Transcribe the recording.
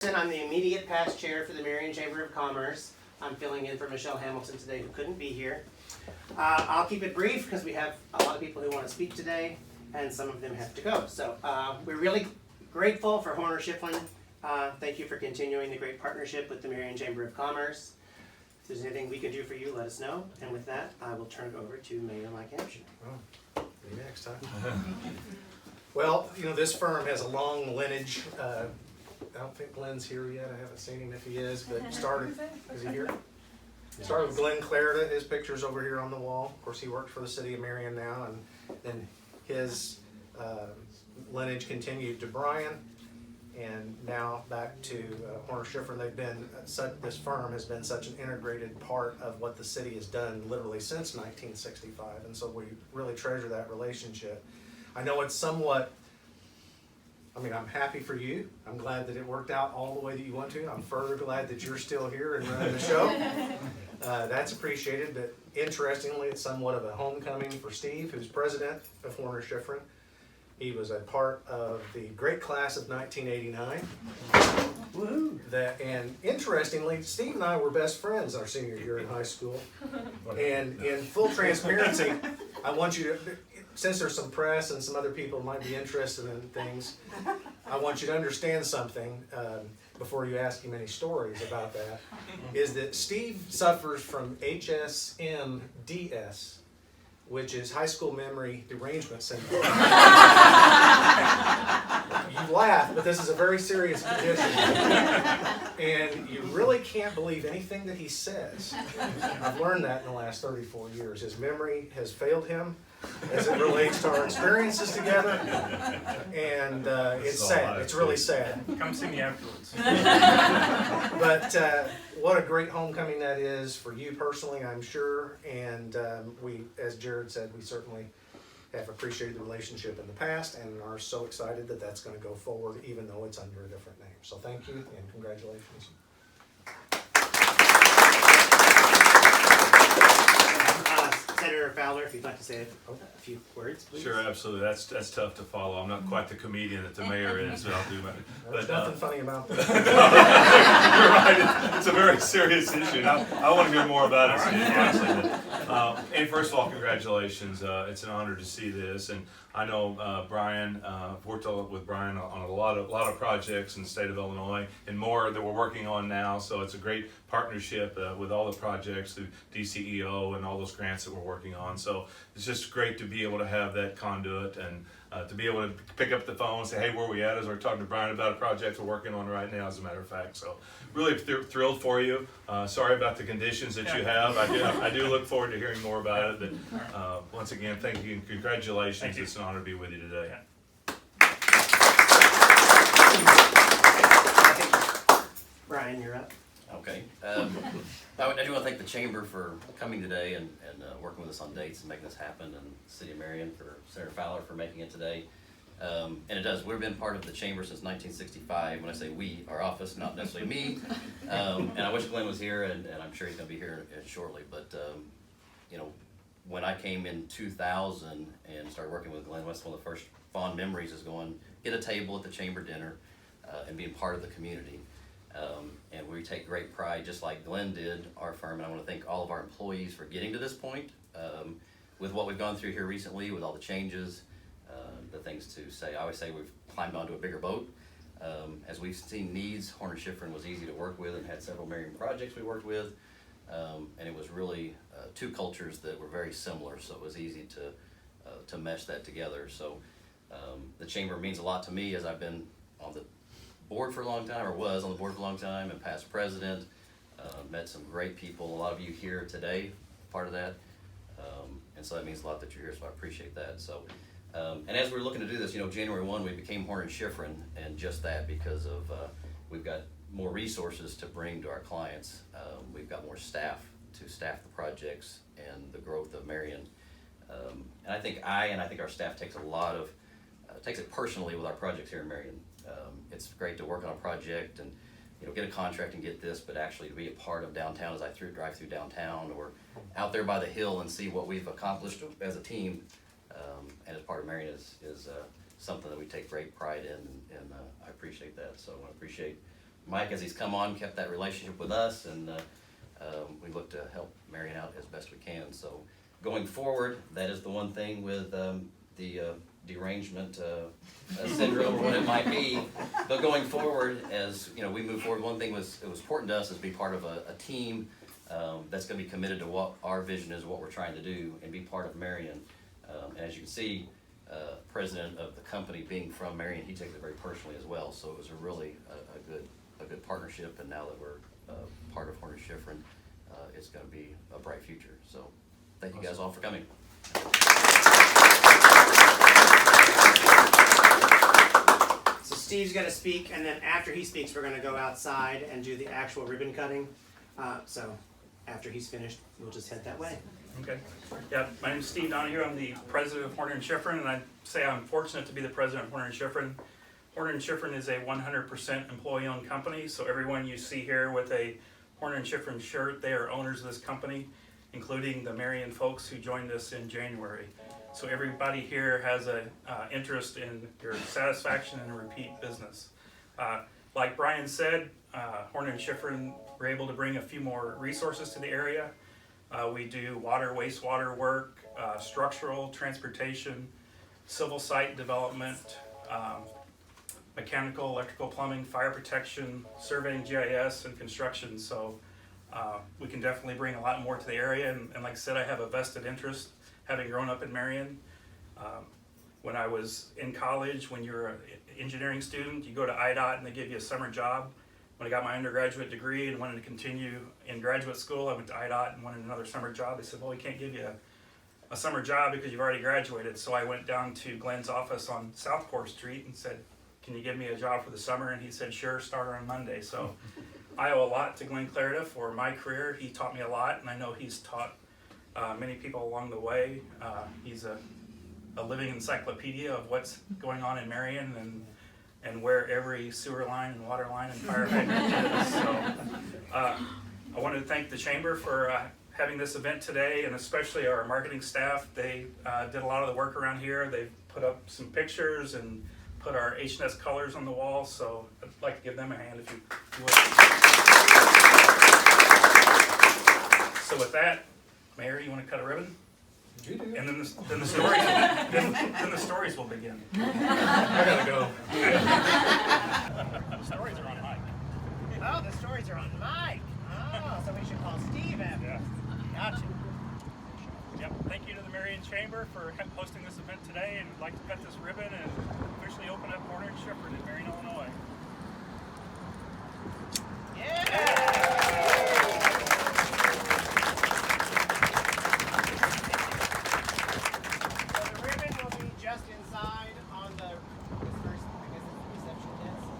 I'm the immediate past chair for the Marion Chamber of Commerce. I'm filling in for Michelle Hamilton today, who couldn't be here. I'll keep it brief because we have a lot of people who want to speak today, and some of them have to go. So we're really grateful for Horner Shifrin. Thank you for continuing the great partnership with the Marion Chamber of Commerce. If there's anything we can do for you, let us know. And with that, I will turn it over to Mayor Michael Absher. Oh, maybe next time. Well, you know, this firm has a long lineage. I don't think Glenn's here yet. I haven't seen him if he is, but started, is he here? Started with Glenn Clarida. His picture's over here on the wall. Of course, he works for the city of Marion now, and then his lineage continued to Brian, and now back to Horner Shifrin. This firm has been such an integrated part of what the city has done literally since 1965, and so we really treasure that relationship. I know it's somewhat, I'm happy for you. I'm glad that it worked out all the way that you want to. I'm further glad that you're still here and running the show. That's appreciated, but interestingly, it's somewhat of a homecoming for Steve, who's president of Horner Shifrin. He was a part of the great class of 1989. Woohoo! And interestingly, Steve and I were best friends our senior year in high school. And in full transparency, I want you to, since there's some press and some other people might be interested in things, I want you to understand something before you ask him any stories about that, is that Steve suffers from HSMDS, which is high school memory derangement syndrome. You laugh, but this is a very serious condition. And you really can't believe anything that he says. I've learned that in the last 34 years. His memory has failed him as it relates to our experiences together. And it's sad. It's really sad. Come see me afterwards. But what a great homecoming that is for you personally, I'm sure. And we, as Jared said, we certainly have appreciated the relationship in the past and are so excited that that's going to go forward, even though it's under a different name. So thank you and congratulations. Senator Fowler, if you'd like to say a few words, please. Sure, absolutely. That's tough to follow. I'm not quite the comedian that the mayor is, but I'll do my. There's nothing funny about that. You're right. It's a very serious issue. I want to hear more about it, Steve, honestly. And first of all, congratulations. It's an honor to see this, and I know Brian. I've worked with Brian on a lot of projects in the state of Illinois, and more that we're working on now. So it's a great partnership with all the projects through DCEO and all those grants that we're working on. So it's just great to be able to have that conduit and to be able to pick up the phone and say, hey, where are we at? As we're talking to Brian about a project we're working on right now, as a matter of fact. So really thrilled for you. Sorry about the conditions that you have. I do look forward to hearing more about it. But once again, thank you and congratulations. Thank you. It's an honor to be with you today. Brian, you're up. Okay. I do want to thank the Chamber for coming today and working with us on dates and making this happen, and the City of Marion for Senator Fowler for making it today. And it does. We've been part of the Chamber since 1965. When I say we, our office, not necessarily me. And I wish Glenn was here, and I'm sure he's going to be here shortly. But you know, when I came in 2000 and started working with Glenn, that's one of the first fond memories is going get a table at the Chamber dinner and being part of the community. And we take great pride, just like Glenn did, our firm, and I want to thank all of our employees for getting to this point with what we've gone through here recently, with all the changes, the things to say. I always say we've climbed onto a bigger boat. As we've seen needs, Horner Shifrin was easy to work with and had several Marion projects we worked with, and it was really two cultures that were very similar, so it was easy to mesh that together. So the Chamber means a lot to me, as I've been on the board for a long time, or was on the board for a long time, and past president, met some great people, a lot of you here today, part of that, and so that means a lot that you're here, so I appreciate that. So, and as we're looking to do this, you know, January 1, we became Horner Shifrin, and just that because of, we've got more resources to bring to our clients, we've got more staff to staff the projects and the growth of Marion, and I think our staff takes a lot of, takes it personally with our projects here in Marion. It's great to work on a project and, you know, get a contract and get this, but actually to be a part of downtown as I drive through downtown or out there by the hill and see what we've accomplished as a team and as part of Marion is something that we take great pride in, and I appreciate that. So I want to appreciate Mike, as he's come on, kept that relationship with us, and we look to help Marion out as best we can. So going forward, that is the one thing with the derangement syndrome or what it might be. But going forward, as you know, we move forward, one thing it was important to us is be part of a team that's going to be committed to what our vision is, what we're trying to do, and be part of Marion. And as you can see, president of the company being from Marion, he takes it very personally as well. So it was a really a good partnership. And now that we're part of Horner Shifrin, it's going to be a bright future. So thank you guys all for coming. So Steve's going to speak, and then after he speaks, we're going to go outside and do the actual ribbon cutting. So after he's finished, we'll just head that way. Okay. Yeah, my name is Steve Donahue. I'm the president of Horner Shifrin, and I'd say I'm fortunate to be the president of Horner Shifrin. Horner Shifrin is a 100% employee-owned company, so everyone you see here with a Horner Shifrin shirt, they are owners of this company, including the Marion folks who joined us in January. So everybody here has an interest in your satisfaction and repeat business. Like Brian said, Horner Shifrin were able to bring a few more resources to the area. We do water, wastewater work, structural, transportation, civil site development, mechanical, electrical, plumbing, fire protection, surveying, GIS, and construction. So we can definitely bring a lot more to the area. And like I said, I have a vested interest, having grown up in Marion. When I was in college, when you're an engineering student, you go to IDOT and they give you a summer job. When I got my undergraduate degree and wanted to continue in graduate school, I went to IDOT and wanted another summer job. They said, well, we can't give you a summer job because you've already graduated. So I went down to Glenn's office on South Core Street and said, can you give me a job for the summer? And he said, sure, start on Monday. So I owe a lot to Glenn Clarida for my career. He taught me a lot, and I know he's taught many people along the way. He's a living encyclopedia of what's going on in Marion and where every sewer line and water line and fire hydrant is. So I wanted to thank the Chamber for having this event today, and especially our marketing staff. They did a lot of the work around here. They've put up some pictures and put our H&S colors on the wall, so I'd like to give them a hand if you would. So with that, Mayor, you want to cut a ribbon? You do. And then the stories will begin. I gotta go. The stories are on mic. Oh, the stories are on mic. Oh, so we should call Steve after. Yeah. Gotcha. Yep. Thank you to the Marion Chamber for hosting this event today, and I'd like to cut this ribbon and officially open up Horner Shifrin in Marion, Illinois. So the ribbon will be just inside